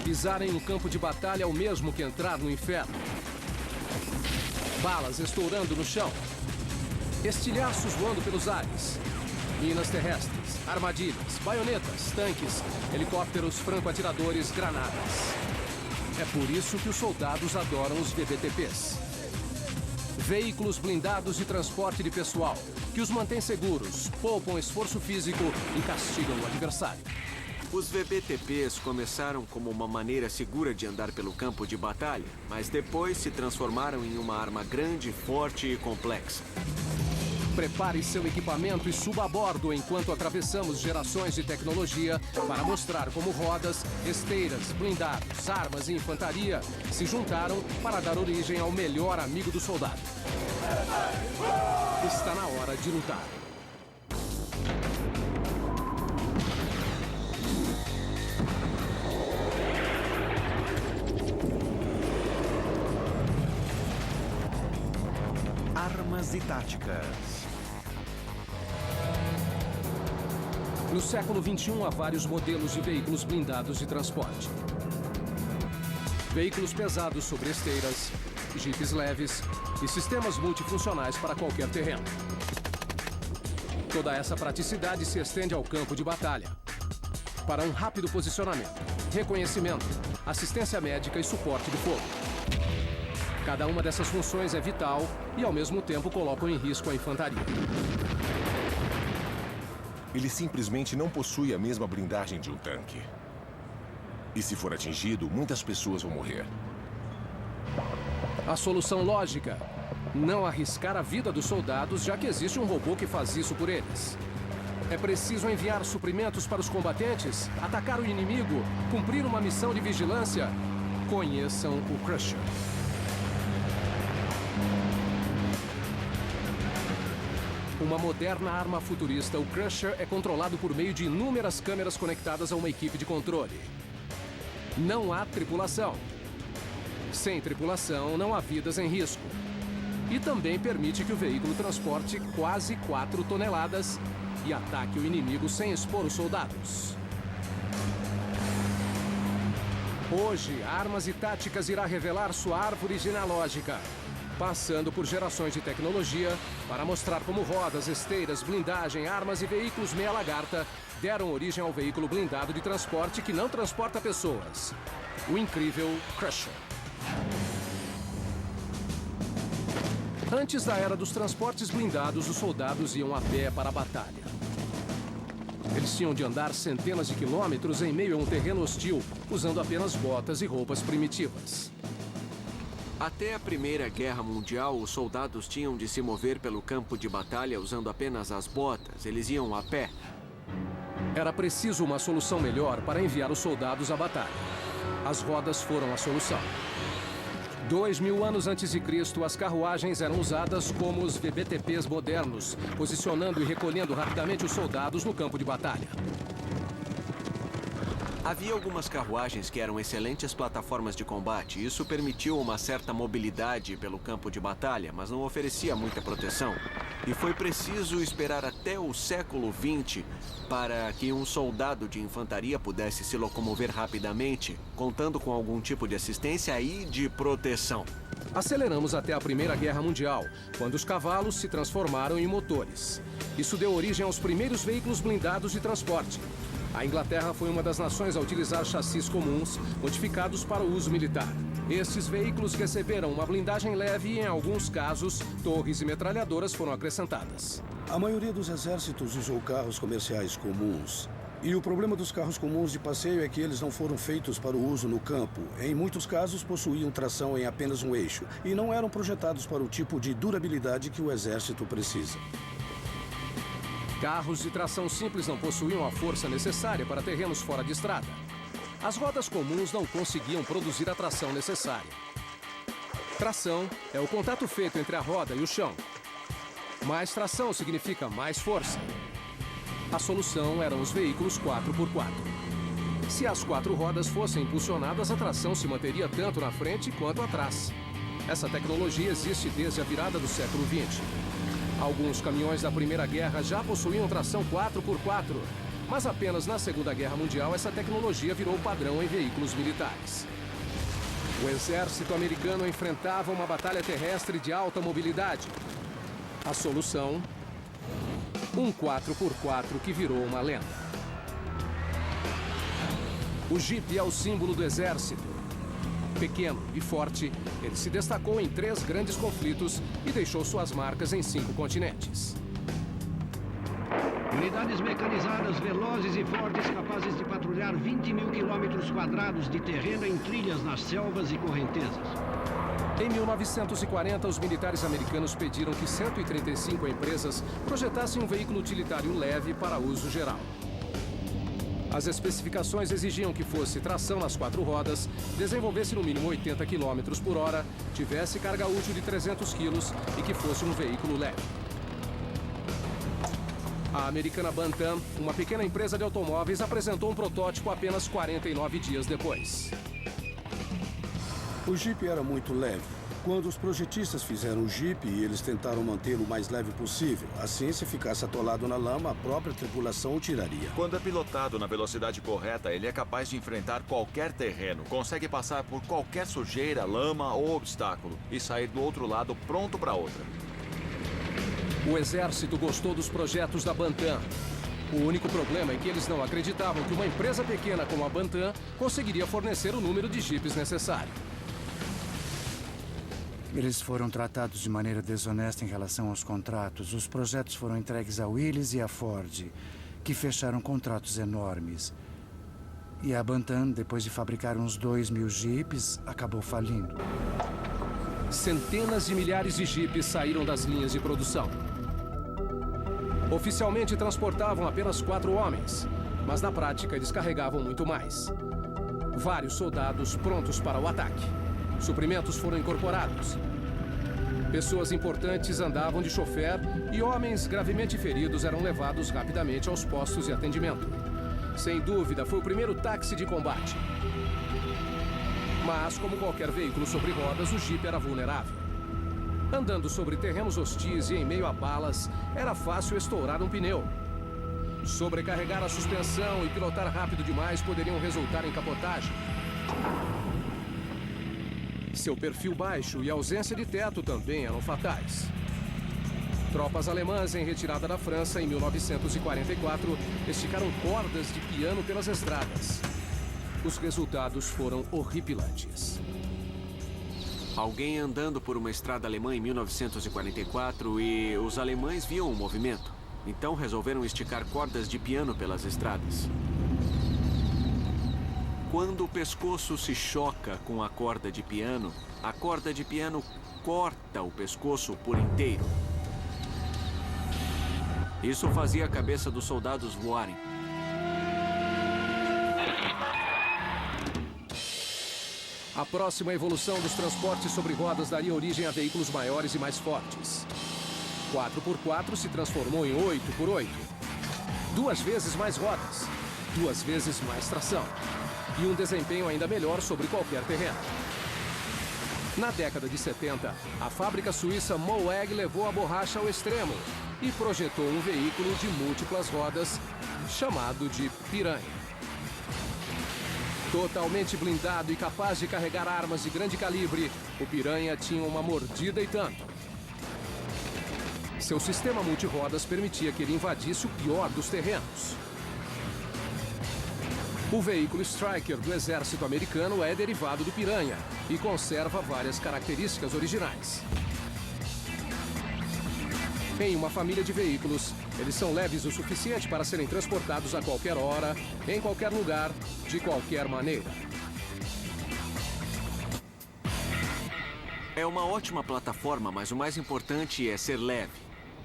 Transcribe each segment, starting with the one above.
Pisar em um campo de batalha é o mesmo que entrar no inferno. Balas estourando no chão. Estilhaços voando pelos ares. Minas terrestres, armadilhas, baionetas, tanques, helicópteros, franco-atiradores, granadas. É por isso que os soldados adoram os VBTPs. Veículos blindados de transporte de pessoal, que os mantém seguros, poupam esforço físico e castigam o adversário. Os VBTPs começaram como uma maneira segura de andar pelo campo de batalha, mas depois se transformaram em uma arma grande, forte e complexa. Prepare seu equipamento e suba a bordo enquanto atravessamos gerações de tecnologia para mostrar como rodas, esteiras, blindados, armas e infantaria se juntaram para dar origem ao melhor amigo do soldado. Está na hora de lutar. Armas e táticas. No século XXI, há vários modelos de veículos blindados de transporte. Veículos pesados sobre esteiras, jipes leves e sistemas multifuncionais para qualquer terreno. Toda essa praticidade se estende ao campo de batalha. Para um rápido posicionamento, reconhecimento, assistência médica e suporte de fogo. Cada uma dessas funções é vital e, ao mesmo tempo, colocam em risco a infantaria. Ele simplesmente não possui a mesma blindagem de um tanque. E se for atingido, muitas pessoas vão morrer. A solução lógica: não arriscar a vida dos soldados, já que existe um robô que faz isso por eles. É preciso enviar suprimentos para os combatentes, atacar o inimigo, cumprir uma missão de vigilância. Conheçam o Crusher. Uma moderna arma futurista, o Crusher é controlado por meio de inúmeras câmeras conectadas a uma equipe de controle. Não há tripulação. Sem tripulação, não há vidas em risco. E também permite que o veículo transporte quase 4 toneladas e ataque o inimigo sem expor os soldados. Hoje, Armas e Táticas irá revelar sua árvore genealógica, passando por gerações de tecnologia para mostrar como rodas, esteiras, blindagem, armas e veículos meia-lagarta deram origem ao veículo blindado de transporte que não transporta pessoas. O incrível Crusher. Antes da era dos transportes blindados, os soldados iam a pé para a batalha. Eles tinham de andar centenas de quilômetros em meio a um terreno hostil, usando apenas botas e roupas primitivas. Até a Primeira Guerra Mundial, os soldados tinham de se mover pelo campo de batalha usando apenas as botas. Eles iam a pé. Era preciso uma solução melhor para enviar os soldados à batalha. As rodas foram a solução. 2000 anos antes de Cristo, as carruagens eram usadas como os VBTPs modernos, posicionando e recolhendo rapidamente os soldados no campo de batalha. Havia algumas carruagens que eram excelentes plataformas de combate. Isso permitiu uma certa mobilidade pelo campo de batalha, mas não oferecia muita proteção. E foi preciso esperar até o século XX para que um soldado de infantaria pudesse se locomover rapidamente, contando com algum tipo de assistência e de proteção. Aceleramos até a Primeira Guerra Mundial, quando os cavalos se transformaram em motores. Isso deu origem aos primeiros veículos blindados de transporte. A Inglaterra foi uma das nações a utilizar chassis comuns, modificados para o uso militar. Estes veículos receberam uma blindagem leve e, em alguns casos, torres e metralhadoras foram acrescentadas. A maioria dos exércitos usou carros comerciais comuns. E o problema dos carros comuns de passeio é que eles não foram feitos para o uso no campo. Em muitos casos, possuíam tração em apenas um eixo e não eram projetados para o tipo de durabilidade que o exército precisa. Carros de tração simples não possuíam a força necessária para terrenos fora de estrada. As rodas comuns não conseguiam produzir a tração necessária. Tração é o contato feito entre a roda e o chão. Mais tração significa mais força. A solução eram os veículos 4x4. Se as 4 rodas fossem impulsionadas, a tração se manteria tanto na frente quanto atrás. Essa tecnologia existe desde a virada do século XX. Alguns caminhões da Primeira Guerra já possuíam tração 4x4. Mas apenas na Segunda Guerra Mundial essa tecnologia virou padrão em veículos militares. O exército americano enfrentava uma batalha terrestre de alta mobilidade. A solução? Um 4x4 que virou uma lenda. O Jeep é o símbolo do exército. Pequeno e forte, ele se destacou em 3 grandes conflitos e deixou suas marcas em 5 continentes. Unidades mecanizadas velozes e fortes capazes de patrulhar 20 mil quilômetros quadrados de terreno em trilhas nas selvas e correntezas. Em 1940, os militares americanos pediram que 135 empresas projetassem um veículo utilitário leve para uso geral. As especificações exigiam que fosse tração nas 4 rodas, desenvolvesse no mínimo 80 km por hora, tivesse carga útil de 300 quilos e que fosse um veículo leve. A americana Bantam, uma pequena empresa de automóveis, apresentou um protótipo apenas 49 dias depois. O Jeep era muito leve. Quando os projetistas fizeram o Jeep, eles tentaram mantê-lo o mais leve possível. Assim, se ficasse atolado na lama, a própria tripulação o tiraria. Quando é pilotado na velocidade correta, ele é capaz de enfrentar qualquer terreno, consegue passar por qualquer sujeira, lama ou obstáculo e sair do outro lado pronto para outra. O exército gostou dos projetos da Bantam. O único problema é que eles não acreditavam que uma empresa pequena como a Bantam conseguiria fornecer o número de jipes necessário. Eles foram tratados de maneira desonesta em relação aos contratos. Os projetos foram entregues a Willys e a Ford, que fecharam contratos enormes. E a Bantam, depois de fabricar uns 2.000 jipes, acabou falindo. Centenas de milhares de jipes saíram das linhas de produção. Oficialmente transportavam apenas 4 homens, mas na prática eles carregavam muito mais. Vários soldados prontos para o ataque. Suprimentos foram incorporados. Pessoas importantes andavam de chofer e homens gravemente feridos eram levados rapidamente aos postos de atendimento. Sem dúvida, foi o primeiro táxi de combate. Mas, como qualquer veículo sobre rodas, o Jeep era vulnerável. Andando sobre terrenos hostis e em meio a balas, era fácil estourar um pneu. Sobrecarregar a suspensão e pilotar rápido demais poderiam resultar em capotagem. Seu perfil baixo e ausência de teto também eram fatais. Tropas alemãs em retirada da França em 1944 esticaram cordas de piano pelas estradas. Os resultados foram horripilantes. Alguém andando por uma estrada alemã em 1944 e os alemães viam o movimento. Então resolveram esticar cordas de piano pelas estradas. Quando o pescoço se choca com a corda de piano corta o pescoço por inteiro. Isso fazia a cabeça dos soldados voarem. A próxima evolução dos transportes sobre rodas daria origem a veículos maiores e mais fortes. 4x4 se transformou em 8x8. 2 vezes mais rodas, 2 vezes mais tração. E um desempenho ainda melhor sobre qualquer terreno. Na década de 70, a fábrica suíça Moeg levou a borracha ao extremo e projetou um veículo de múltiplas rodas chamado de Piranha. Totalmente blindado e capaz de carregar armas de grande calibre, o Piranha tinha uma mordida e tanto. Seu sistema multirrodas permitia que ele invadisse o pior dos terrenos. O veículo Striker do exército americano é derivado do Piranha e conserva várias características originais. Em uma família de veículos, eles são leves o suficiente para serem transportados a qualquer hora, em qualquer lugar, de qualquer maneira. É uma ótima plataforma, mas o mais importante é ser leve.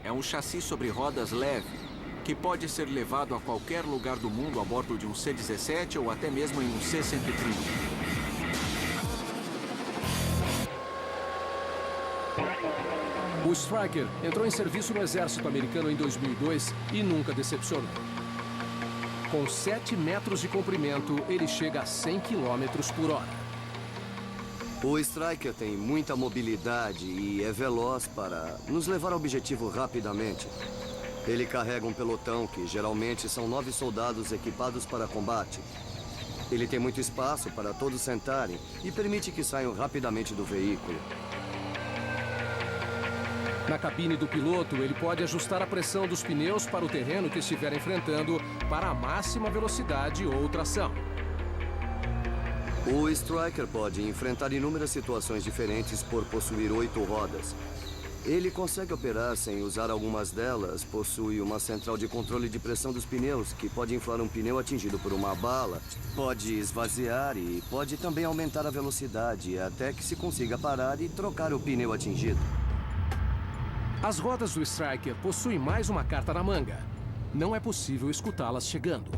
É um chassi sobre rodas leve, que pode ser levado a qualquer lugar do mundo a bordo de um C-17 ou até mesmo em um C-130. O Striker entrou em serviço no exército americano em 2002 e nunca decepcionou. Com 7 metros de comprimento, ele chega a 100 km por hora. O Striker tem muita mobilidade e é veloz para nos levar ao objetivo rapidamente. Ele carrega um pelotão que geralmente são 9 soldados equipados para combate. Ele tem muito espaço para todos sentarem e permite que saiam rapidamente do veículo. Na cabine do piloto, ele pode ajustar a pressão dos pneus para o terreno que estiver enfrentando para a máxima velocidade ou tração. O Striker pode enfrentar inúmeras situações diferentes por possuir 8 rodas. Ele consegue operar sem usar algumas delas, possui uma central de controle de pressão dos pneus, que pode inflar um pneu atingido por uma bala, pode esvaziar e pode também aumentar a velocidade até que se consiga parar e trocar o pneu atingido. As rodas do Striker possuem mais uma carta na manga. Não é possível escutá-las chegando.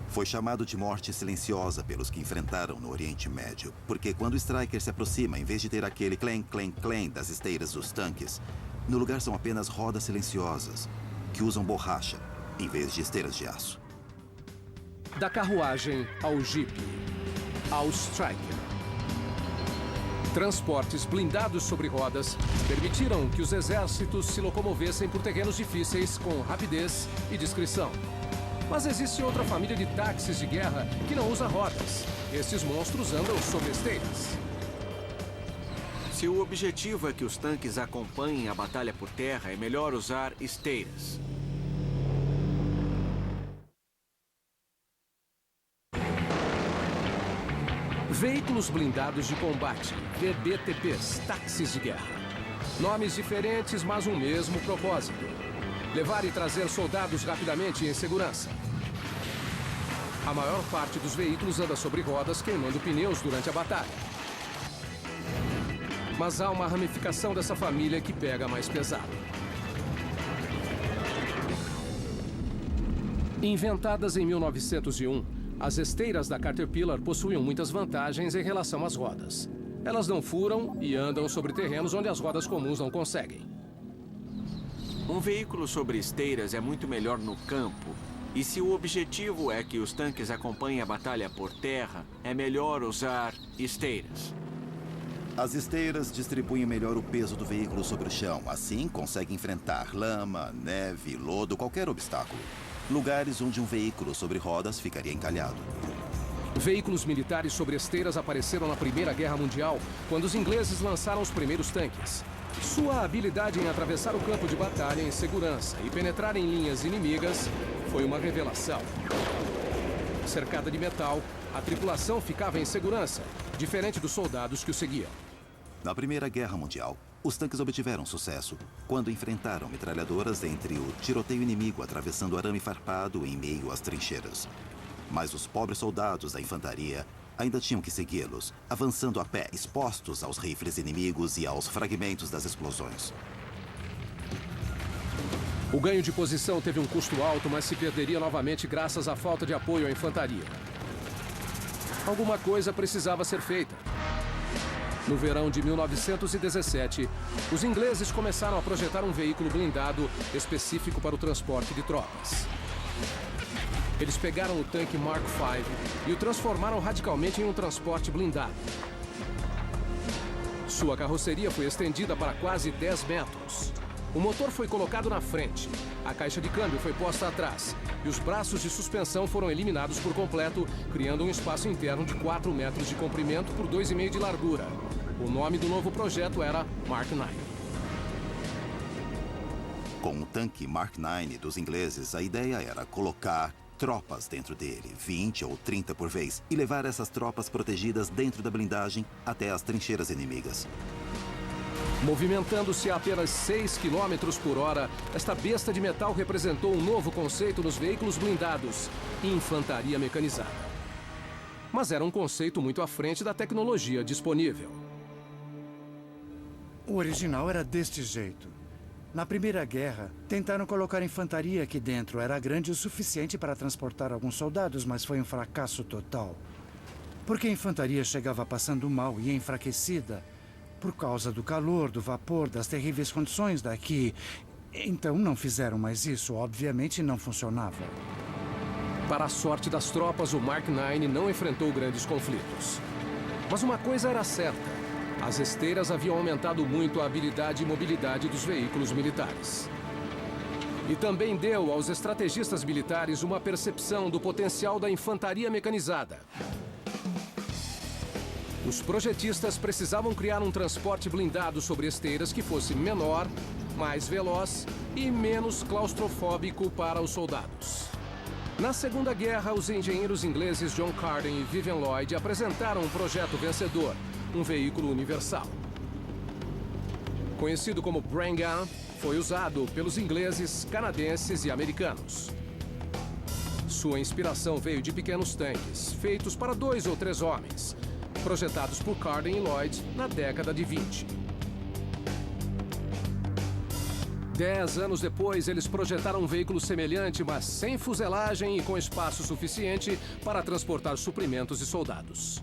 Foi chamado de morte silenciosa pelos que enfrentaram no Oriente Médio, porque quando o Striker se aproxima, em vez de ter aquele clem, clem, clem das esteiras dos tanques, no lugar são apenas rodas silenciosas, que usam borracha em vez de esteiras de aço. Da carruagem ao Jeep, ao Striker. Transportes blindados sobre rodas permitiram que os exércitos se locomovessem por terrenos difíceis com rapidez e discrição. Mas existe outra família de táxis de guerra que não usa rodas. Estes monstros andam sobre esteiras. Se o objetivo é que os tanques acompanhem a batalha por terra, é melhor usar esteiras. Veículos blindados de combate, VBTPs, táxis de guerra. Nomes diferentes, mas um mesmo propósito. Levar e trazer soldados rapidamente e em segurança. A maior parte dos veículos anda sobre rodas, queimando pneus durante a batalha. Mas há uma ramificação dessa família que pega mais pesado. Inventadas em 1901, as esteiras da Caterpillar possuíam muitas vantagens em relação às rodas. Elas não furam e andam sobre terrenos onde as rodas comuns não conseguem. Um veículo sobre esteiras é muito melhor no campo. E se o objetivo é que os tanques acompanhem a batalha por terra, é melhor usar esteiras. As esteiras distribuem melhor o peso do veículo sobre o chão. Assim, consegue enfrentar lama, neve, lodo, qualquer obstáculo. Lugares onde um veículo sobre rodas ficaria encalhado. Veículos militares sobre esteiras apareceram na Primeira Guerra Mundial, quando os ingleses lançaram os primeiros tanques. Sua habilidade em atravessar o campo de batalha em segurança e penetrar em linhas inimigas foi uma revelação. Cercada de metal, a tripulação ficava em segurança, diferente dos soldados que o seguiam. Na Primeira Guerra Mundial, os tanques obtiveram sucesso quando enfrentaram metralhadoras entre o tiroteio inimigo atravessando arame farpado em meio às trincheiras. Mas os pobres soldados da infantaria ainda tinham que segui-los, avançando a pé, expostos aos rifles inimigos e aos fragmentos das explosões. O ganho de posição teve um custo alto, mas se perderia novamente graças à falta de apoio à infantaria. Alguma coisa precisava ser feita. No verão de 1917, os ingleses começaram a projetar um veículo blindado específico para o transporte de tropas. Eles pegaram o tanque Mark V e o transformaram radicalmente em um transporte blindado. Sua carroceria foi estendida para quase 10 metros. O motor foi colocado na frente, a caixa de câmbio foi posta atrás e os braços de suspensão foram eliminados por completo, criando um espaço interno de 4 metros de comprimento por 2,5 de largura. O nome do novo projeto era Mark IX. Com o tanque Mark IX dos ingleses, a ideia era colocar tropas dentro dele, 20 ou 30 por vez, e levar essas tropas protegidas dentro da blindagem até as trincheiras inimigas. Movimentando-se a apenas 6 km por hora, esta besta de metal representou um novo conceito nos veículos blindados, infantaria mecanizada. Mas era um conceito muito à frente da tecnologia disponível. O original era deste jeito. Na Primeira Guerra, tentaram colocar infantaria aqui dentro. Era grande o suficiente para transportar alguns soldados, mas foi um fracasso total. Porque a infantaria chegava passando mal e enfraquecida por causa do calor, do vapor, das terríveis condições daqui. Então não fizeram mais isso. Obviamente não funcionava. Para a sorte das tropas, o Mark IX não enfrentou grandes conflitos. Mas uma coisa era certa. As esteiras haviam aumentado muito a habilidade e mobilidade dos veículos militares. E também deu aos estrategistas militares uma percepção do potencial da infantaria mecanizada. Os projetistas precisavam criar um transporte blindado sobre esteiras que fosse menor, mais veloz e menos claustrofóbico para os soldados. Na Segunda Guerra, os engenheiros ingleses John Carden e Vivian Lloyd apresentaram um projeto vencedor, um veículo universal. Conhecido como Bren Gun, foi usado pelos ingleses, canadenses e americanos. Sua inspiração veio de pequenos tanques, feitos para 2 ou 3 homens, projetados por Carden e Lloyd na década de 20. 10 anos depois, eles projetaram um veículo semelhante, mas sem fuselagem e com espaço suficiente para transportar suprimentos e soldados.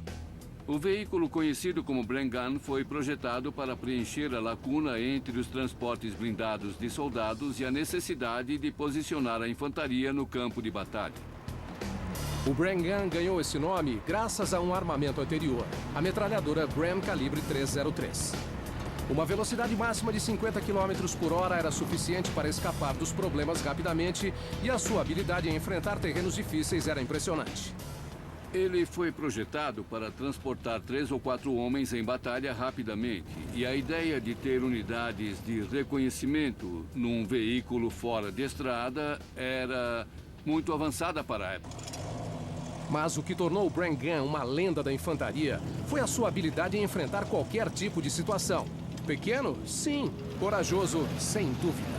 O veículo conhecido como Bren Gun foi projetado para preencher a lacuna entre os transportes blindados de soldados e a necessidade de posicionar a infantaria no campo de batalha. O Bren Gun ganhou esse nome graças a um armamento anterior, a metralhadora Bren calibre .303. Uma velocidade máxima de 50 km por hora era suficiente para escapar dos problemas rapidamente e a sua habilidade em enfrentar terrenos difíceis era impressionante. Ele foi projetado para transportar 3 ou 4 homens em batalha rapidamente. E a ideia de ter unidades de reconhecimento num veículo fora de estrada era muito avançada para a época. Mas o que tornou o Bren Gun uma lenda da infantaria foi a sua habilidade em enfrentar qualquer tipo de situação. Pequeno? Sim. Corajoso? Sem dúvida.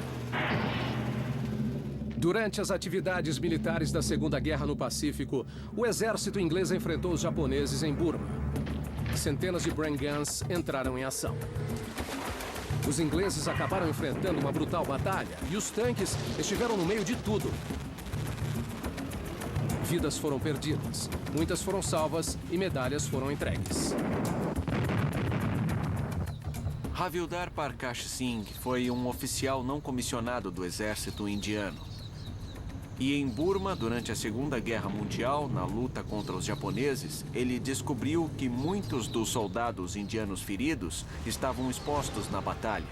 Durante as atividades militares da Segunda Guerra no Pacífico, o exército inglês enfrentou os japoneses em Burma. Centenas de Bren Guns entraram em ação. Os ingleses acabaram enfrentando uma brutal batalha e os tanques estiveram no meio de tudo. Vidas foram perdidas, muitas foram salvas e medalhas foram entregues. Havildar Prakash Singh foi um oficial não comissionado do exército indiano. E em Burma, durante a Segunda Guerra Mundial, na luta contra os japoneses, ele descobriu que muitos dos soldados indianos feridos estavam expostos na batalha.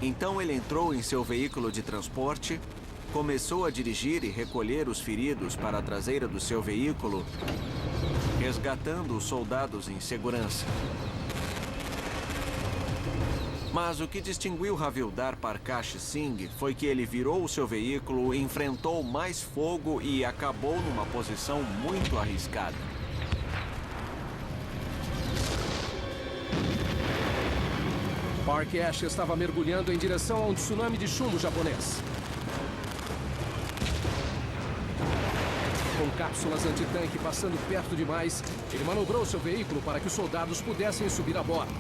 Então ele entrou em seu veículo de transporte, começou a dirigir e recolher os feridos para a traseira do seu veículo, resgatando os soldados em segurança. Mas o que distinguiu Havildar Prakash Singh foi que ele virou o seu veículo, enfrentou mais fogo e acabou numa posição muito arriscada. Prakash estava mergulhando em direção a um tsunami de chumbo japonês. Com cápsulas antitanque passando perto demais, ele manobrou seu veículo para que os soldados pudessem subir a bordo.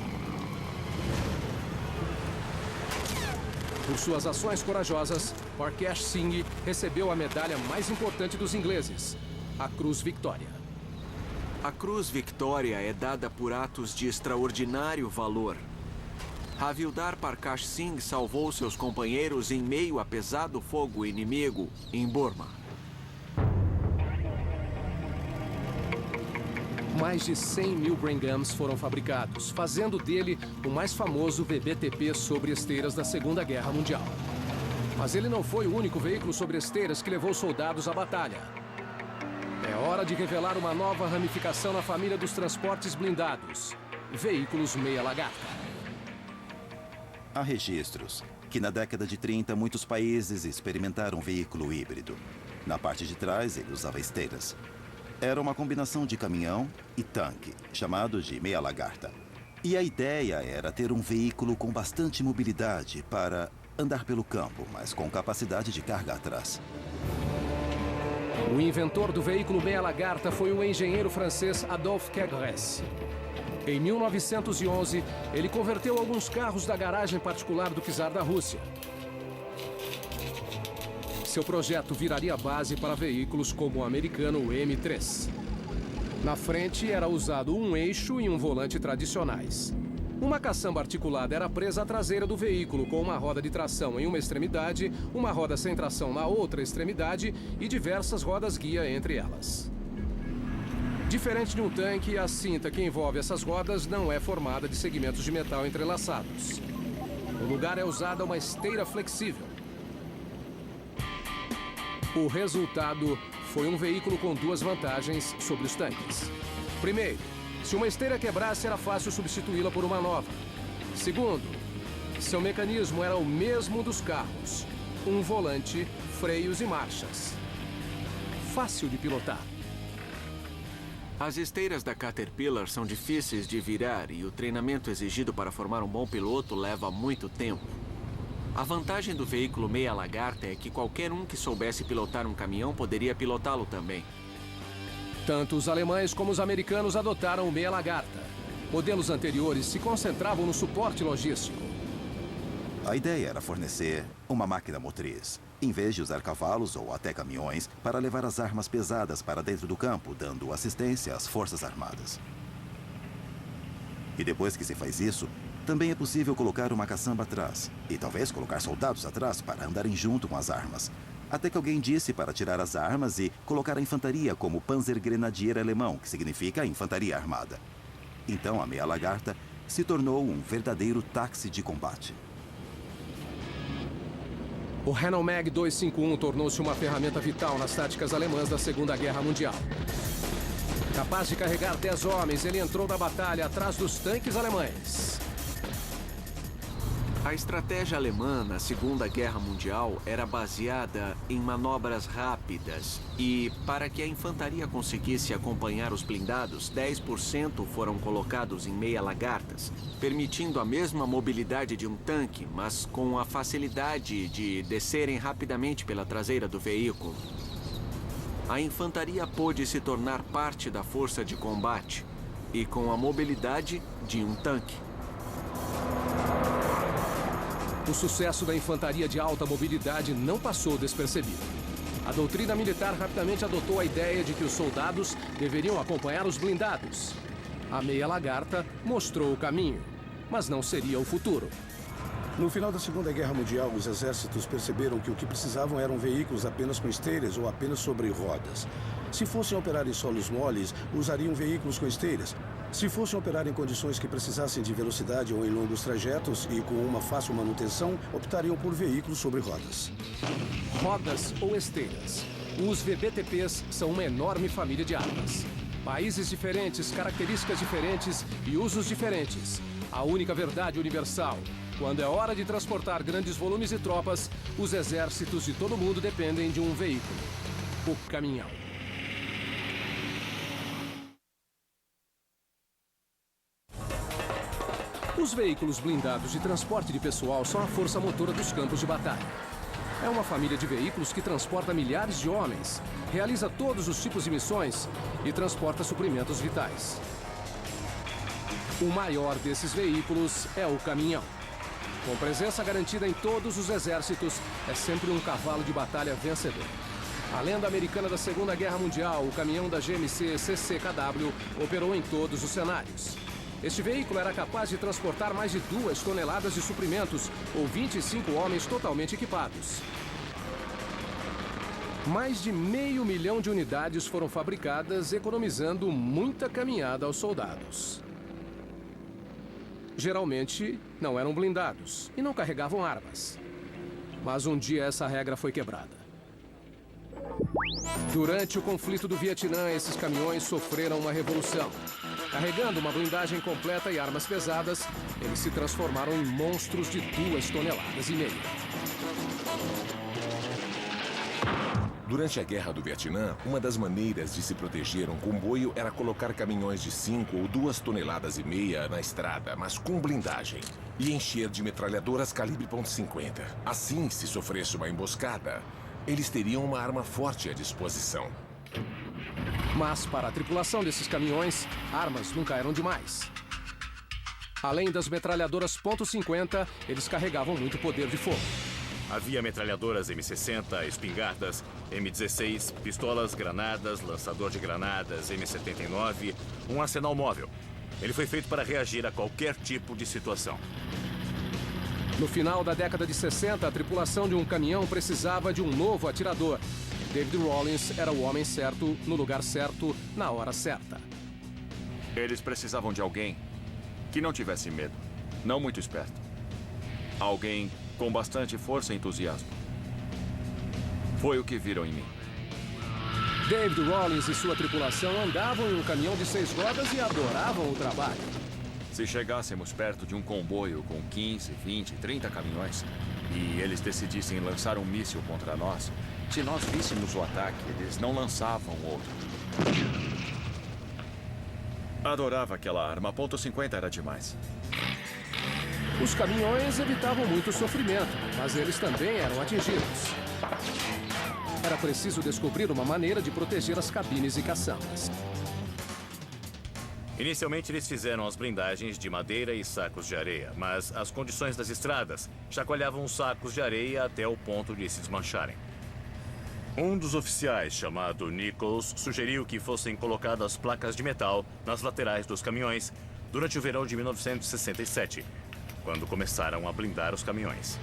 Por suas ações corajosas, Prakash Singh recebeu a medalha mais importante dos ingleses, a Cruz Victória. A Cruz Victória é dada por atos de extraordinário valor. Havildar Prakash Singh salvou seus companheiros em meio a pesado fogo inimigo em Burma. Mais de 100 mil Bren Guns foram fabricados, fazendo dele o mais famoso VBTP sobre esteiras da Segunda Guerra Mundial. Mas ele não foi o único veículo sobre esteiras que levou soldados à batalha. É hora de revelar uma nova ramificação na família dos transportes blindados, veículos meia lagarta. Há registros que na década de 30 muitos países experimentaram um veículo híbrido. Na parte de trás ele usava esteiras. Era uma combinação de caminhão e tanque, chamado de meia lagarta. E a ideia era ter um veículo com bastante mobilidade para andar pelo campo, mas com capacidade de carga atrás. O inventor do veículo meia lagarta foi o engenheiro francês Adolphe Quegres. Em 1911, ele converteu alguns carros da garagem particular do czar da Rússia. Seu projeto viraria a base para veículos como o americano M3. Na frente era usado um eixo e um volante tradicionais. Uma caçamba articulada era presa à traseira do veículo, com uma roda de tração em uma extremidade, uma roda sem tração na outra extremidade e diversas rodas guia entre elas. Diferente de um tanque, a cinta que envolve essas rodas não é formada de segmentos de metal entrelaçados. No lugar é usada uma esteira flexível. O resultado foi um veículo com duas vantagens sobre os tanques. Primeiro, se uma esteira quebrasse, era fácil substituí-la por uma nova. Segundo, seu mecanismo era o mesmo dos carros. Um volante, freios e marchas. Fácil de pilotar. As esteiras da Caterpillar são difíceis de virar e o treinamento exigido para formar um bom piloto leva muito tempo. A vantagem do veículo meia lagarta é que qualquer um que soubesse pilotar um caminhão poderia pilotá-lo também. Tanto os alemães como os americanos adotaram o meia lagarta. Modelos anteriores se concentravam no suporte logístico. A ideia era fornecer uma máquina motriz, em vez de usar cavalos ou até caminhões para levar as armas pesadas para dentro do campo, dando assistência às Forças Armadas. E depois que se faz isso, também é possível colocar uma caçamba atrás, e talvez colocar soldados atrás para andarem junto com as armas. Até que alguém disse para tirar as armas e colocar a infantaria como Panzergrenadier alemão, que significa infantaria armada. Então a meia lagarta se tornou um verdadeiro táxi de combate. O Renault Mag 251 tornou-se uma ferramenta vital nas táticas alemãs da Segunda Guerra Mundial. Capaz de carregar 10 homens, ele entrou na batalha atrás dos tanques alemães. A estratégia alemã na Segunda Guerra Mundial era baseada em manobras rápidas e, para que a infantaria conseguisse acompanhar os blindados, 10% foram colocados em meia lagartas, permitindo a mesma mobilidade de um tanque, mas com a facilidade de descerem rapidamente pela traseira do veículo. A infantaria pôde se tornar parte da força de combate e com a mobilidade de um tanque. O sucesso da infantaria de alta mobilidade não passou despercebido. A doutrina militar rapidamente adotou a ideia de que os soldados deveriam acompanhar os blindados. A meia lagarta mostrou o caminho, mas não seria o futuro. No final da Segunda Guerra Mundial, os exércitos perceberam que o que precisavam eram veículos apenas com esteiras ou apenas sobre rodas. Se fossem operar em solos moles, usariam veículos com esteiras. Se fossem operar em condições que precisassem de velocidade ou em longos trajetos e com uma fácil manutenção, optariam por veículos sobre rodas. Rodas ou esteiras. Os VBTPs são uma enorme família de armas. Países diferentes, características diferentes e usos diferentes. A única verdade universal: quando é hora de transportar grandes volumes de tropas, os exércitos de todo mundo dependem de um veículo: o caminhão. Os veículos blindados de transporte de pessoal são a força motora dos campos de batalha. É uma família de veículos que transporta milhares de homens, realiza todos os tipos de missões e transporta suprimentos vitais. O maior desses veículos é o caminhão. Com presença garantida em todos os exércitos, é sempre um cavalo de batalha vencedor. A lenda americana da Segunda Guerra Mundial, o caminhão da GMC CCKW, operou em todos os cenários. Este veículo era capaz de transportar mais de 2 toneladas de suprimentos ou 25 homens totalmente equipados. Mais de 500 mil de unidades foram fabricadas, economizando muita caminhada aos soldados. Geralmente, não eram blindados e não carregavam armas. Mas um dia essa regra foi quebrada. Durante o conflito do Vietnã, esses caminhões sofreram uma revolução. Carregando uma blindagem completa e armas pesadas, eles se transformaram em monstros de 2,5 toneladas. Durante a Guerra do Vietnã, uma das maneiras de se proteger um comboio era colocar caminhões de 5 ou 2,5 toneladas na estrada, mas com blindagem, e encher de metralhadoras calibre .50. Assim, se sofresse uma emboscada, eles teriam uma arma forte à disposição. Mas para a tripulação desses caminhões, armas nunca eram demais. Além das metralhadoras .50, eles carregavam muito poder de fogo. Havia metralhadoras M60, espingardas, M16, pistolas, granadas, lançador de granadas, M79, um arsenal móvel. Ele foi feito para reagir a qualquer tipo de situação. No final da década de 60, a tripulação de um caminhão precisava de um novo atirador. David Rawlins era o homem certo, no lugar certo, na hora certa. Eles precisavam de alguém que não tivesse medo, não muito esperto. Alguém com bastante força e entusiasmo. Foi o que viram em mim. David Rawlins e sua tripulação andavam em um caminhão de 6 rodas e adoravam o trabalho. Se chegássemos perto de um comboio com 15, 20, 30 caminhões e eles decidissem lançar um míssil contra nós, se nós víssemos o ataque, eles não lançavam outro. Adorava aquela arma. .50 era demais. Os caminhões evitavam muito sofrimento, mas eles também eram atingidos. Era preciso descobrir uma maneira de proteger as cabines e caçambas. Inicialmente, eles fizeram as blindagens de madeira e sacos de areia, mas as condições das estradas chacoalhavam os sacos de areia até o ponto de se desmancharem. Um dos oficiais, chamado Nichols, sugeriu que fossem colocadas placas de metal nas laterais dos caminhões durante o verão de 1967, quando começaram a blindar os caminhões.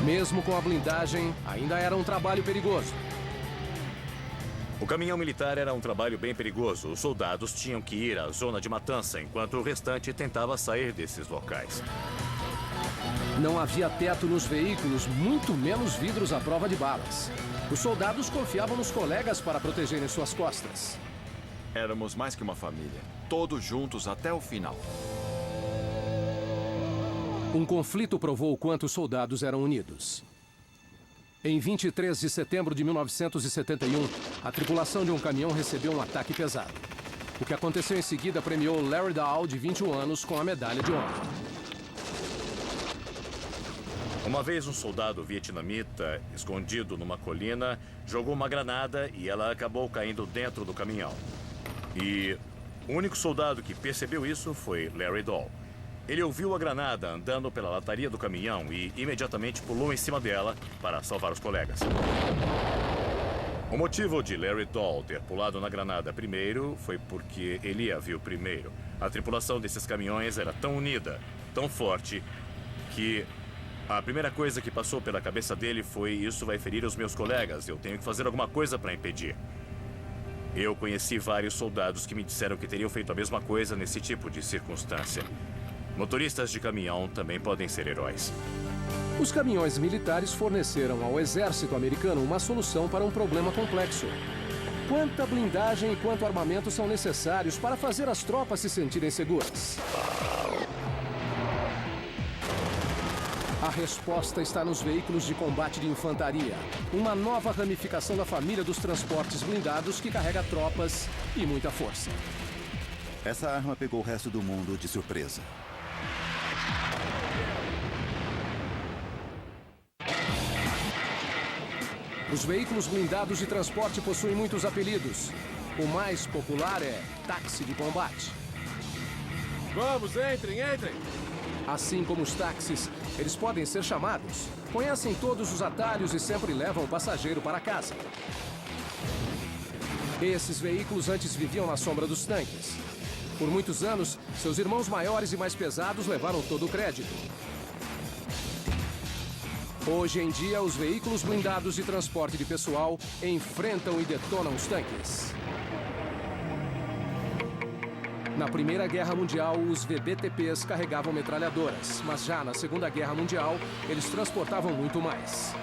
Mesmo com a blindagem, ainda era um trabalho perigoso. O caminhão militar era um trabalho bem perigoso. Os soldados tinham que ir à zona de matança, enquanto o restante tentava sair desses locais. Não havia teto nos veículos, muito menos vidros à prova de balas. Os soldados confiavam nos colegas para protegerem suas costas. Éramos mais que uma família, todos juntos até o final. Um conflito provou o quanto os soldados eram unidos. Em 23 de setembro de 1971, a tripulação de um caminhão recebeu um ataque pesado. O que aconteceu em seguida premiou Larry Dahl, de 21 anos, com a medalha de honra. Uma vez um soldado vietnamita, escondido numa colina, jogou uma granada e ela acabou caindo dentro do caminhão. E o único soldado que percebeu isso foi Larry Dahl. Ele ouviu a granada andando pela lataria do caminhão e imediatamente pulou em cima dela para salvar os colegas. O motivo de Larry Dahl ter pulado na granada primeiro foi porque ele a viu primeiro. A tripulação desses caminhões era tão unida, tão forte, que a primeira coisa que passou pela cabeça dele foi: isso vai ferir os meus colegas, eu tenho que fazer alguma coisa para impedir. Eu conheci vários soldados que me disseram que teriam feito a mesma coisa nesse tipo de circunstância. Motoristas de caminhão também podem ser heróis. Os caminhões militares forneceram ao exército americano uma solução para um problema complexo. Quanta blindagem e quanto armamento são necessários para fazer as tropas se sentirem seguras? A resposta está nos veículos de combate de infantaria, uma nova ramificação da família dos transportes blindados que carrega tropas e muita força. Essa arma pegou o resto do mundo de surpresa. Os veículos blindados de transporte possuem muitos apelidos. O mais popular é táxi de combate. Vamos, entrem, entrem! Assim como os táxis, eles podem ser chamados. Conhecem todos os atalhos e sempre levam o passageiro para casa. Esses veículos antes viviam na sombra dos tanques. Por muitos anos, seus irmãos maiores e mais pesados levaram todo o crédito. Hoje em dia, os veículos blindados de transporte de pessoal enfrentam e detonam os tanques. Na Primeira Guerra Mundial, os VBTPs carregavam metralhadoras, mas já na Segunda Guerra Mundial, eles transportavam muito mais.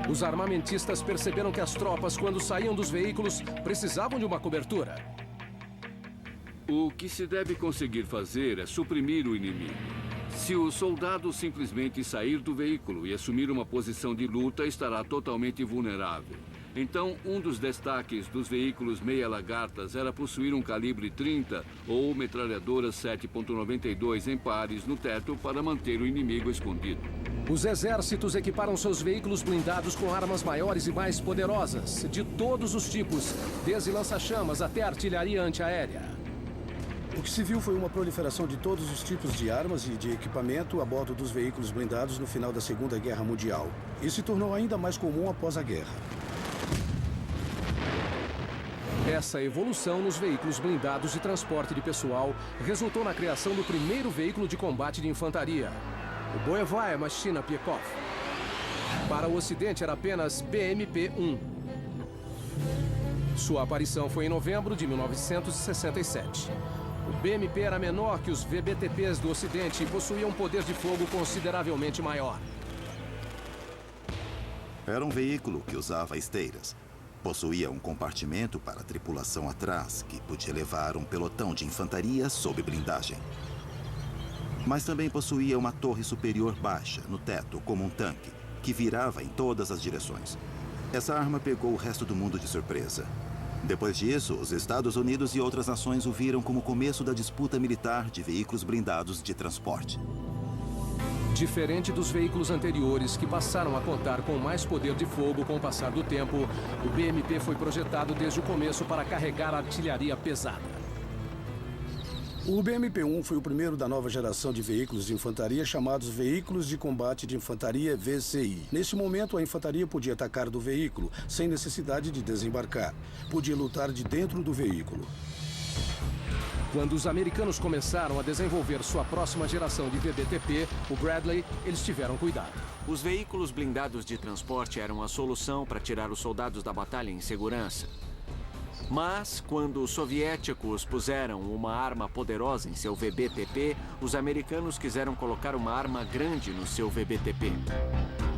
Os armamentistas perceberam que as tropas, quando saíam dos veículos, precisavam de uma cobertura. O que se deve conseguir fazer é suprimir o inimigo. Se o soldado simplesmente sair do veículo e assumir uma posição de luta, estará totalmente vulnerável. Então, um dos destaques dos veículos meia-lagartas era possuir um calibre 30 ou metralhadoras 7.92 em pares no teto para manter o inimigo escondido. Os exércitos equiparam seus veículos blindados com armas maiores e mais poderosas, de todos os tipos, desde lança-chamas até artilharia antiaérea. O que se viu foi uma proliferação de todos os tipos de armas e de equipamento a bordo dos veículos blindados no final da Segunda Guerra Mundial. E se tornou ainda mais comum após a guerra. Essa evolução nos veículos blindados de transporte de pessoal resultou na criação do primeiro veículo de combate de infantaria, o Boevoe Machina Piekov. Para o Ocidente era apenas BMP-1. Sua aparição foi em novembro de 1967. O BMP era menor que os VBTPs do Ocidente e possuía um poder de fogo consideravelmente maior. Era um veículo que usava esteiras. Possuía um compartimento para a tripulação atrás, que podia levar um pelotão de infantaria sob blindagem. Mas também possuía uma torre superior baixa, no teto, como um tanque, que virava em todas as direções. Essa arma pegou o resto do mundo de surpresa. Depois disso, os Estados Unidos e outras nações o viram como o começo da disputa militar de veículos blindados de transporte. Diferente dos veículos anteriores, que passaram a contar com mais poder de fogo com o passar do tempo, o BMP foi projetado desde o começo para carregar artilharia pesada. O BMP-1 foi o primeiro da nova geração de veículos de infantaria chamados Veículos de Combate de Infantaria, VCI. Nesse momento, a infantaria podia atacar do veículo, sem necessidade de desembarcar. Podia lutar de dentro do veículo. Quando os americanos começaram a desenvolver sua próxima geração de VBTP, o Bradley, eles tiveram cuidado. Os veículos blindados de transporte eram a solução para tirar os soldados da batalha em segurança. Mas, quando os soviéticos puseram uma arma poderosa em seu VBTP, os americanos quiseram colocar uma arma grande no seu VBTP.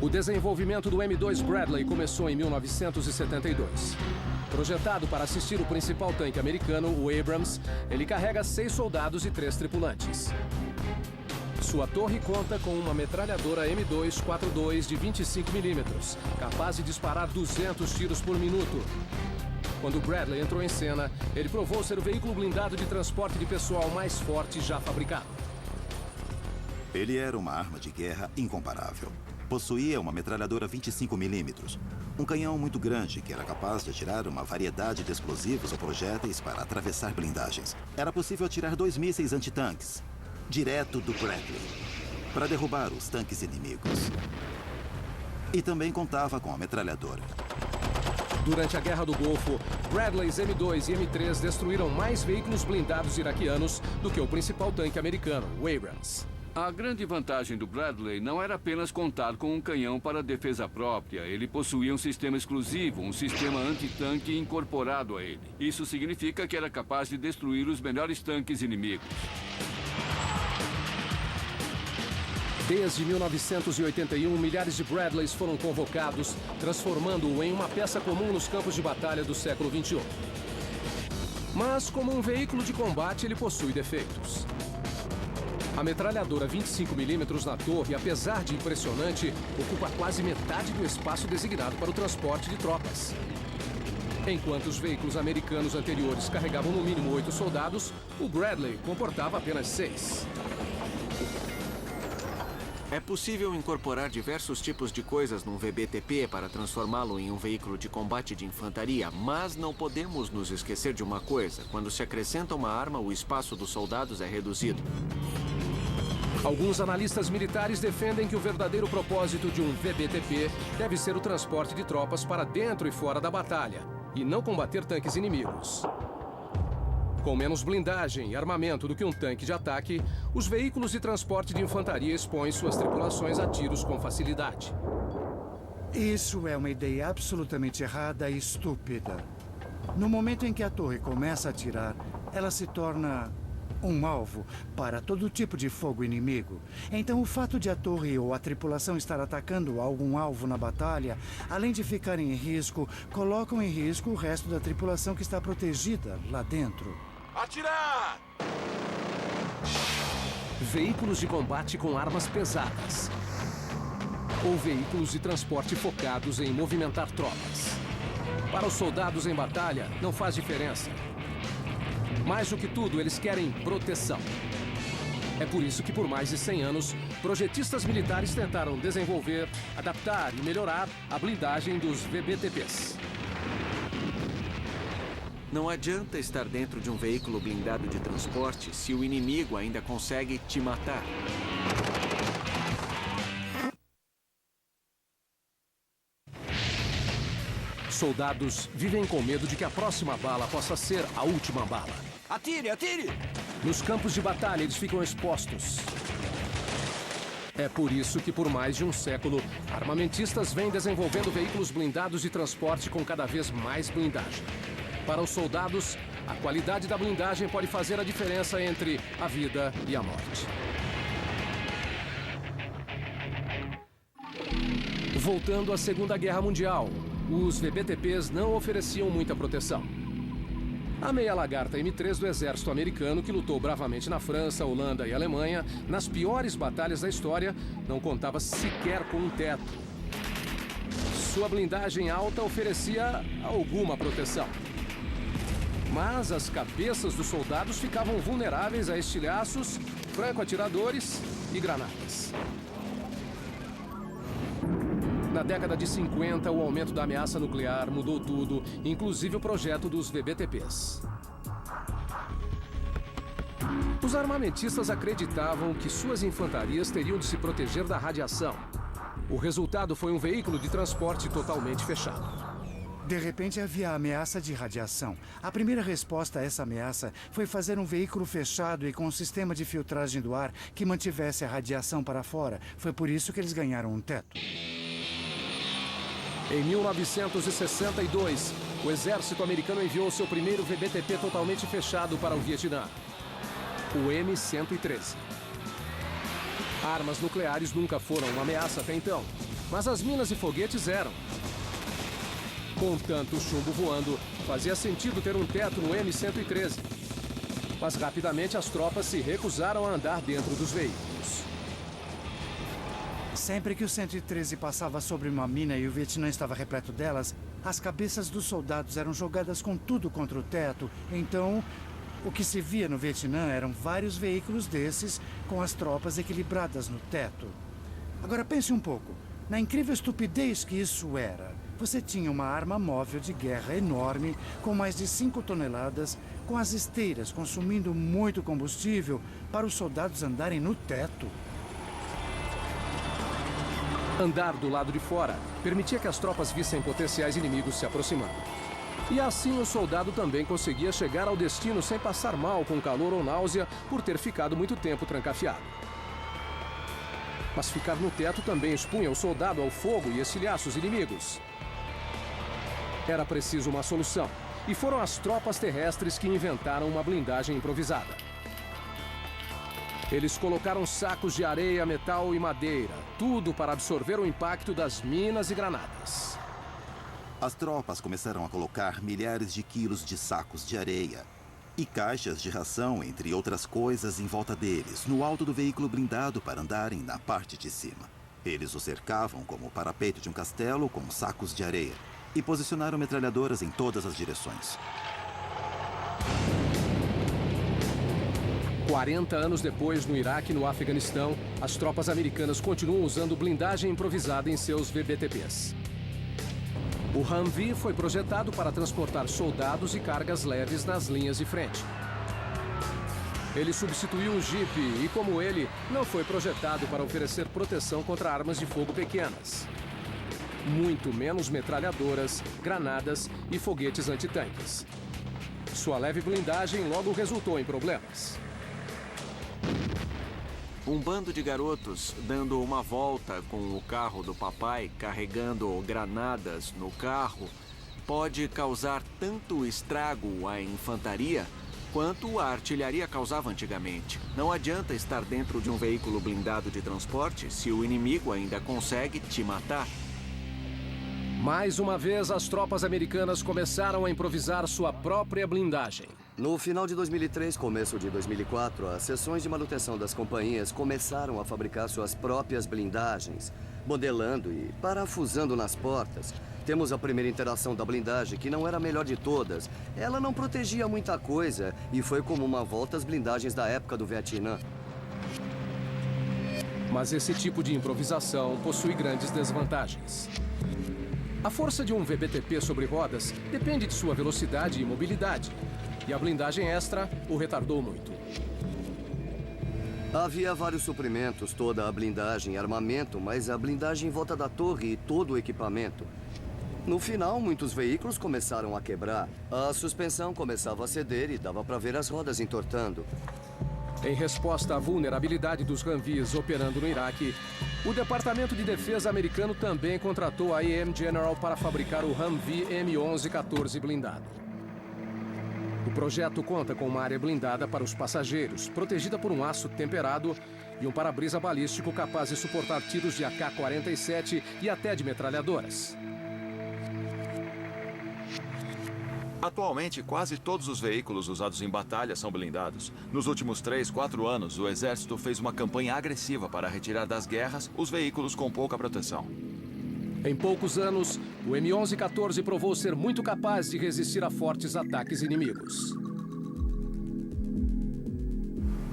O desenvolvimento do M2 Bradley começou em 1972. Projetado para assistir o principal tanque americano, o Abrams, ele carrega 6 soldados e 3 tripulantes. Sua torre conta com uma metralhadora M242 de 25mm, capaz de disparar 200 tiros por minuto. Quando Bradley entrou em cena, ele provou ser o veículo blindado de transporte de pessoal mais forte já fabricado. Ele era uma arma de guerra incomparável. Possuía uma metralhadora 25mm, um canhão muito grande que era capaz de atirar uma variedade de explosivos ou projéteis para atravessar blindagens. Era possível atirar 2 mísseis antitanques, direto do Bradley, para derrubar os tanques inimigos. E também contava com a metralhadora. Durante a Guerra do Golfo, Bradleys M2 e M3 destruíram mais veículos blindados iraquianos do que o principal tanque americano, o Abrams. A grande vantagem do Bradley não era apenas contar com um canhão para defesa própria. Ele possuía um sistema exclusivo, um sistema antitanque incorporado a ele. Isso significa que era capaz de destruir os melhores tanques inimigos. Desde 1981, milhares de Bradleys foram convocados, transformando-o em uma peça comum nos campos de batalha do século XXI. Mas, como um veículo de combate, ele possui defeitos. A metralhadora 25mm na torre, apesar de impressionante, ocupa quase metade do espaço designado para o transporte de tropas. Enquanto os veículos americanos anteriores carregavam no mínimo 8 soldados, o Bradley comportava apenas 6. É possível incorporar diversos tipos de coisas num VBTP para transformá-lo em um veículo de combate de infantaria, mas não podemos nos esquecer de uma coisa. Quando se acrescenta uma arma, o espaço dos soldados é reduzido. Alguns analistas militares defendem que o verdadeiro propósito de um VBTP deve ser o transporte de tropas para dentro e fora da batalha, e não combater tanques inimigos. Com menos blindagem e armamento do que um tanque de ataque, os veículos de transporte de infantaria expõem suas tripulações a tiros com facilidade. Isso é uma ideia absolutamente errada e estúpida. No momento em que a torre começa a atirar, ela se torna um alvo para todo tipo de fogo inimigo. Então, o fato de a torre ou a tripulação estar atacando algum alvo na batalha, além de ficarem em risco, colocam em risco o resto da tripulação que está protegida lá dentro. Atirar! Veículos de combate com armas pesadas. Ou veículos de transporte focados em movimentar tropas. Para os soldados em batalha, não faz diferença. Mais do que tudo, eles querem proteção. É por isso que, por mais de 100 anos, projetistas militares tentaram desenvolver, adaptar e melhorar a blindagem dos VBTPs. Não adianta estar dentro de um veículo blindado de transporte se o inimigo ainda consegue te matar. Soldados vivem com medo de que a próxima bala possa ser a última bala. Atire, atire! Nos campos de batalha, eles ficam expostos. É por isso que, por mais de um século, armamentistas vêm desenvolvendo veículos blindados de transporte com cada vez mais blindagem. Para os soldados, a qualidade da blindagem pode fazer a diferença entre a vida e a morte. Voltando à Segunda Guerra Mundial, os VBTPs não ofereciam muita proteção. A meia lagarta M3 do exército americano, que lutou bravamente na França, Holanda e Alemanha, nas piores batalhas da história, não contava sequer com um teto. Sua blindagem alta oferecia alguma proteção. Mas as cabeças dos soldados ficavam vulneráveis a estilhaços, franco-atiradores e granadas. Na década de 50, o aumento da ameaça nuclear mudou tudo, inclusive o projeto dos VBTPs. Os armamentistas acreditavam que suas infantarias teriam de se proteger da radiação. O resultado foi um veículo de transporte totalmente fechado. De repente, havia a ameaça de radiação. A primeira resposta a essa ameaça foi fazer um veículo fechado e com um sistema de filtragem do ar que mantivesse a radiação para fora. Foi por isso que eles ganharam um teto. Em 1962, o exército americano enviou seu primeiro VBTP totalmente fechado para o Vietnã, o M113. Armas nucleares nunca foram uma ameaça até então, mas as minas e foguetes eram. Com tanto chumbo voando, fazia sentido ter um teto no M113. Mas rapidamente as tropas se recusaram a andar dentro dos veículos. Sempre que o 113 passava sobre uma mina e o Vietnã estava repleto delas, as cabeças dos soldados eram jogadas com tudo contra o teto. Então, o que se via no Vietnã eram vários veículos desses com as tropas equilibradas no teto. Agora pense um pouco na incrível estupidez que isso era. Você tinha uma arma móvel de guerra enorme, com mais de 5 toneladas, com as esteiras consumindo muito combustível para os soldados andarem no teto. Andar do lado de fora permitia que as tropas vissem potenciais inimigos se aproximando. E assim o soldado também conseguia chegar ao destino sem passar mal com calor ou náusea por ter ficado muito tempo trancafiado. Mas ficar no teto também expunha o soldado ao fogo e estilhaços inimigos. Era preciso uma solução, e foram as tropas terrestres que inventaram uma blindagem improvisada. Eles colocaram sacos de areia, metal e madeira, tudo para absorver o impacto das minas e granadas. As tropas começaram a colocar milhares de quilos de sacos de areia e caixas de ração, entre outras coisas, em volta deles, no alto do veículo blindado para andarem na parte de cima. Eles o cercavam como o parapeito de um castelo com sacos de areia e posicionaram metralhadoras em todas as direções. 40 anos depois, no Iraque e no Afeganistão, as tropas americanas continuam usando blindagem improvisada em seus VBTPs. O Humvee foi projetado para transportar soldados e cargas leves nas linhas de frente. Ele substituiu um Jeep e, como ele, não foi projetado para oferecer proteção contra armas de fogo pequenas. Muito menos metralhadoras, granadas e foguetes antitanques. Sua leve blindagem logo resultou em problemas. Um bando de garotos dando uma volta com o carro do papai, carregando granadas no carro, pode causar tanto estrago à infantaria quanto a artilharia causava antigamente. Não adianta estar dentro de um veículo blindado de transporte se o inimigo ainda consegue te matar. Mais uma vez, as tropas americanas começaram a improvisar sua própria blindagem. No final de 2003, começo de 2004, as seções de manutenção das companhias começaram a fabricar suas próprias blindagens, modelando e parafusando nas portas. Temos a primeira interação da blindagem, que não era a melhor de todas. Ela não protegia muita coisa e foi como uma volta às blindagens da época do Vietnã. Mas esse tipo de improvisação possui grandes desvantagens. A força de um VBTP sobre rodas depende de sua velocidade e mobilidade. E a blindagem extra o retardou muito. Havia vários suprimentos, toda a blindagem e armamento, mas a blindagem em volta da torre e todo o equipamento. No final, muitos veículos começaram a quebrar. A suspensão começava a ceder e dava para ver as rodas entortando. Em resposta à vulnerabilidade dos Humvees operando no Iraque, o Departamento de Defesa americano também contratou a AM General para fabricar o Humvee M1114 blindado. O projeto conta com uma área blindada para os passageiros, protegida por um aço temperado e um para-brisa balístico capaz de suportar tiros de AK-47 e até de metralhadoras. Atualmente, quase todos os veículos usados em batalha são blindados. Nos últimos 3, 4 anos, o Exército fez uma campanha agressiva para retirar das guerras os veículos com pouca proteção. Em poucos anos, o M1114 provou ser muito capaz de resistir a fortes ataques inimigos.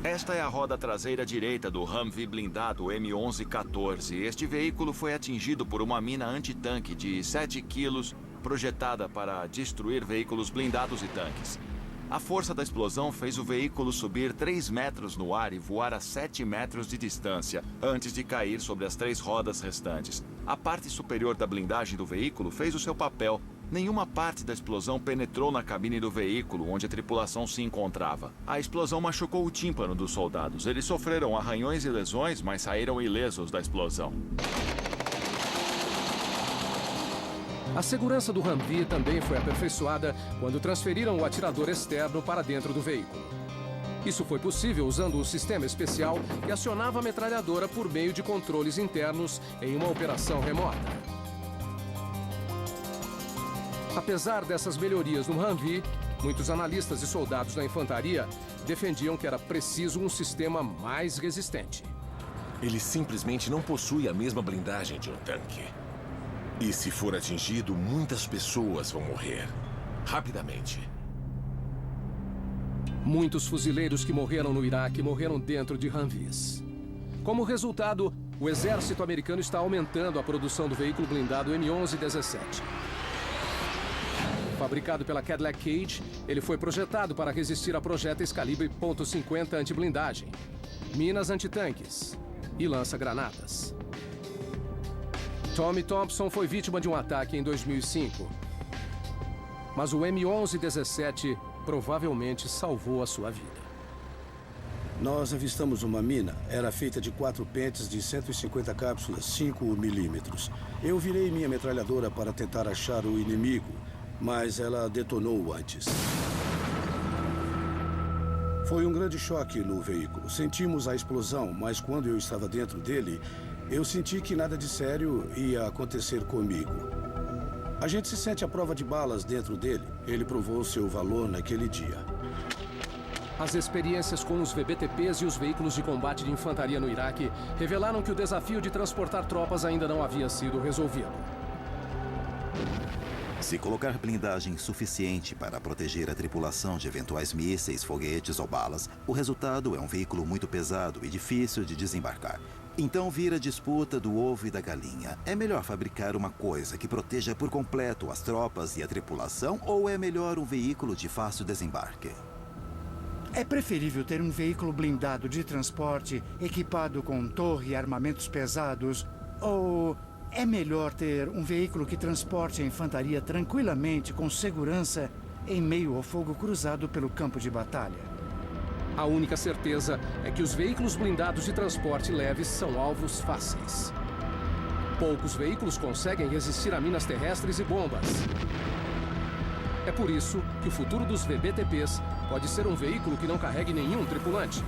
Esta é a roda traseira direita do Humvee blindado M1114. Este veículo foi atingido por uma mina antitanque de 7 quilos, projetada para destruir veículos blindados e tanques. A força da explosão fez o veículo subir 3 metros no ar e voar a 7 metros de distância, antes de cair sobre as 3 rodas restantes. A parte superior da blindagem do veículo fez o seu papel. Nenhuma parte da explosão penetrou na cabine do veículo, onde a tripulação se encontrava. A explosão machucou o tímpano dos soldados. Eles sofreram arranhões e lesões, mas saíram ilesos da explosão. A segurança do Humvee também foi aperfeiçoada quando transferiram o atirador externo para dentro do veículo. Isso foi possível usando um sistema especial que acionava a metralhadora por meio de controles internos em uma operação remota. Apesar dessas melhorias no Humvee, muitos analistas e soldados da infantaria defendiam que era preciso um sistema mais resistente. Ele simplesmente não possui a mesma blindagem de um tanque. E se for atingido, muitas pessoas vão morrer. Rapidamente. Muitos fuzileiros que morreram no Iraque morreram dentro de Humvees. Como resultado, o exército americano está aumentando a produção do veículo blindado M1117. Fabricado pela Cadillac Cage, ele foi projetado para resistir a projéteis calibre .50 anti-blindagem, minas antitanques e lança-granadas. Tommy Thompson foi vítima de um ataque em 2005. Mas o M1117 provavelmente salvou a sua vida. Nós avistamos uma mina. Era feita de 4 pentes de 150 cápsulas, 5 milímetros. Eu virei minha metralhadora para tentar achar o inimigo, mas ela detonou antes. Foi um grande choque no veículo. Sentimos a explosão, mas quando eu estava dentro dele, eu senti que nada de sério ia acontecer comigo. A gente se sente à prova de balas dentro dele. Ele provou seu valor naquele dia. As experiências com os VBTPs e os veículos de combate de infantaria no Iraque revelaram que o desafio de transportar tropas ainda não havia sido resolvido. Se colocar blindagem suficiente para proteger a tripulação de eventuais mísseis, foguetes ou balas, o resultado é um veículo muito pesado e difícil de desembarcar. Então vira a disputa do ovo e da galinha. É melhor fabricar uma coisa que proteja por completo as tropas e a tripulação, ou é melhor um veículo de fácil desembarque? É preferível ter um veículo blindado de transporte equipado com torre e armamentos pesados, ou é melhor ter um veículo que transporte a infantaria tranquilamente, com segurança, em meio ao fogo cruzado pelo campo de batalha? A única certeza é que os veículos blindados de transporte leves são alvos fáceis. Poucos veículos conseguem resistir a minas terrestres e bombas. É por isso que o futuro dos VBTPs pode ser um veículo que não carregue nenhum tripulante.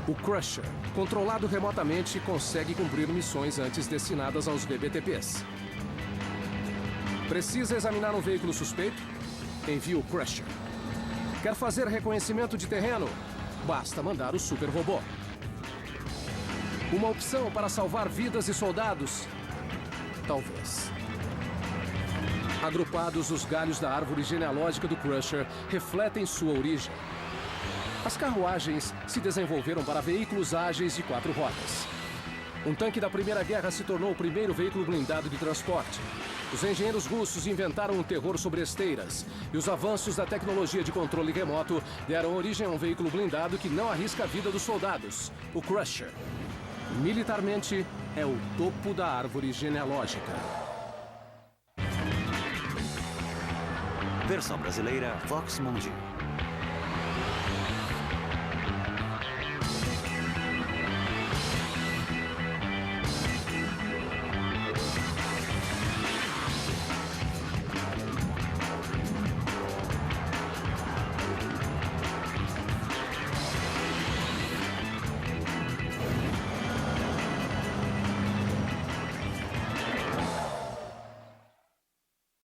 O Crusher, controlado remotamente, consegue cumprir missões antes destinadas aos VBTPs. Precisa examinar um veículo suspeito? Envie o Crusher. Quer fazer reconhecimento de terreno? Basta mandar o Super Robô. Uma opção para salvar vidas e soldados? Talvez. Agrupados, os galhos da árvore genealógica do Crusher refletem sua origem. As carruagens se desenvolveram para veículos ágeis de 4 rodas. Um tanque da Primeira Guerra se tornou o primeiro veículo blindado de transporte. Os engenheiros russos inventaram um terror sobre esteiras, e os avanços da tecnologia de controle remoto deram origem a um veículo blindado que não arrisca a vida dos soldados, o Crusher. Militarmente, é o topo da árvore genealógica. Versão brasileira, Vox Mundi.